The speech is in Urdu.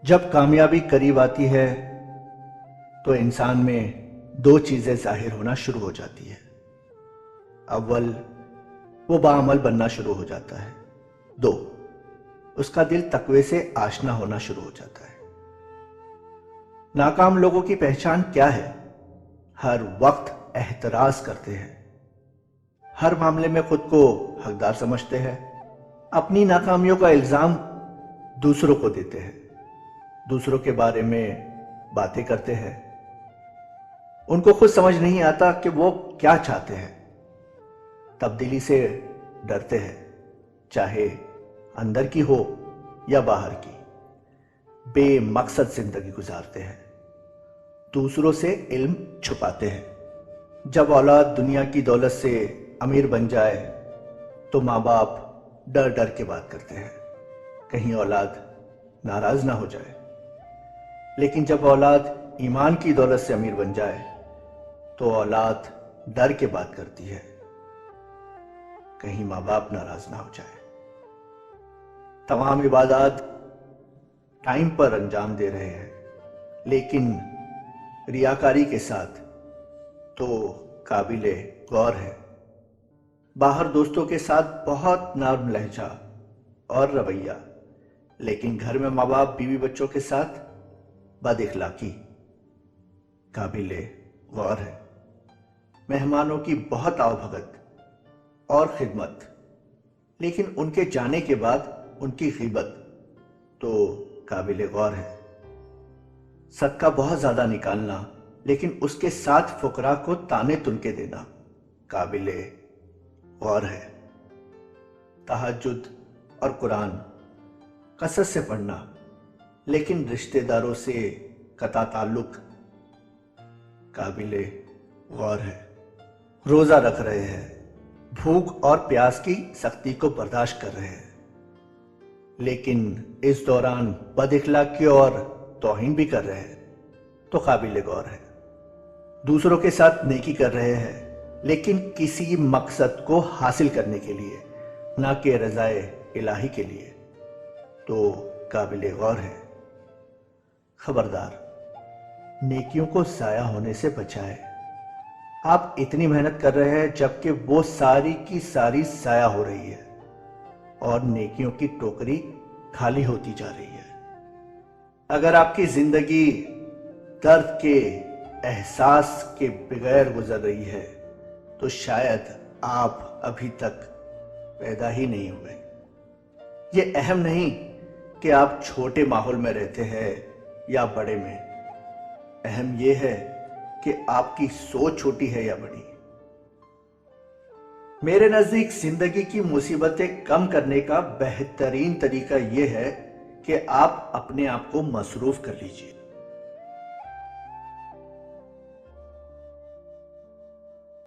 جب کامیابی قریب آتی ہے تو انسان میں دو چیزیں ظاہر ہونا شروع ہو جاتی ہے۔ اول، وہ باعمل بننا شروع ہو جاتا ہے۔ دو، اس کا دل تقوی سے آشنا ہونا شروع ہو جاتا ہے۔ ناکام لوگوں کی پہچان کیا ہے؟ ہر وقت احتراز کرتے ہیں، ہر معاملے میں خود کو حقدار سمجھتے ہیں، اپنی ناکامیوں کا الزام دوسروں کو دیتے ہیں، دوسروں کے بارے میں باتیں کرتے ہیں۔ ان کو خود سمجھ نہیں آتا کہ وہ کیا چاہتے ہیں۔ تبدیلی سے ڈرتے ہیں، چاہے اندر کی ہو یا باہر کی۔ بے مقصد زندگی گزارتے ہیں، دوسروں سے علم چھپاتے ہیں۔ جب اولاد دنیا کی دولت سے امیر بن جائے تو ماں باپ ڈر ڈر کے بات کرتے ہیں، کہیں اولاد ناراض نہ ہو جائے۔ لیکن جب اولاد ایمان کی دولت سے امیر بن جائے تو اولاد ڈر کے بات کرتی ہے، کہیں ماں باپ ناراض نہ ہو جائے۔ تمام عبادات ٹائم پر انجام دے رہے ہیں، لیکن ریاکاری کے ساتھ تو قابل غور ہے۔ باہر دوستوں کے ساتھ بہت نرم لہجہ اور رویہ، لیکن گھر میں ماں باپ بیوی بچوں کے ساتھ بد اخلاقی، قابل غور ہے۔ مہمانوں کی بہت آؤ بھگت اور خدمت، لیکن ان کے جانے کے بعد ان کی غیبت تو قابل غور ہے۔ صدقہ بہت زیادہ نکالنا، لیکن اس کے ساتھ فقراء کو تانے تن کے دینا، قابل غور ہے۔ تہجد اور قرآن کثرت سے پڑھنا، لیکن رشتہ داروں سے قطع تعلق، قابل غور ہے۔ روزہ رکھ رہے ہیں، بھوک اور پیاس کی سختی کو برداشت کر رہے ہیں، لیکن اس دوران بد اخلاقی اور توہین بھی کر رہے ہیں، تو قابل غور ہے۔ دوسروں کے ساتھ نیکی کر رہے ہیں، لیکن کسی مقصد کو حاصل کرنے کے لیے، نہ کہ رضائے الہی کے لیے، تو قابل غور ہے۔ خبردار، نیکیوں کو ضائع ہونے سے بچائے۔ آپ اتنی محنت کر رہے ہیں جبکہ وہ ساری کی ساری ضائع ہو رہی ہے، اور نیکیوں کی ٹوکری خالی ہوتی جا رہی ہے۔ اگر آپ کی زندگی درد کے احساس کے بغیر گزر رہی ہے تو شاید آپ ابھی تک پیدا ہی نہیں ہوئے۔ یہ اہم نہیں کہ آپ چھوٹے ماحول میں رہتے ہیں یا بڑے میں، اہم یہ ہے کہ آپ کی سوچ چھوٹی ہے یا بڑی۔ میرے نزدیک زندگی کی مصیبتیں کم کرنے کا بہترین طریقہ یہ ہے کہ آپ اپنے آپ کو مصروف کر لیجئے۔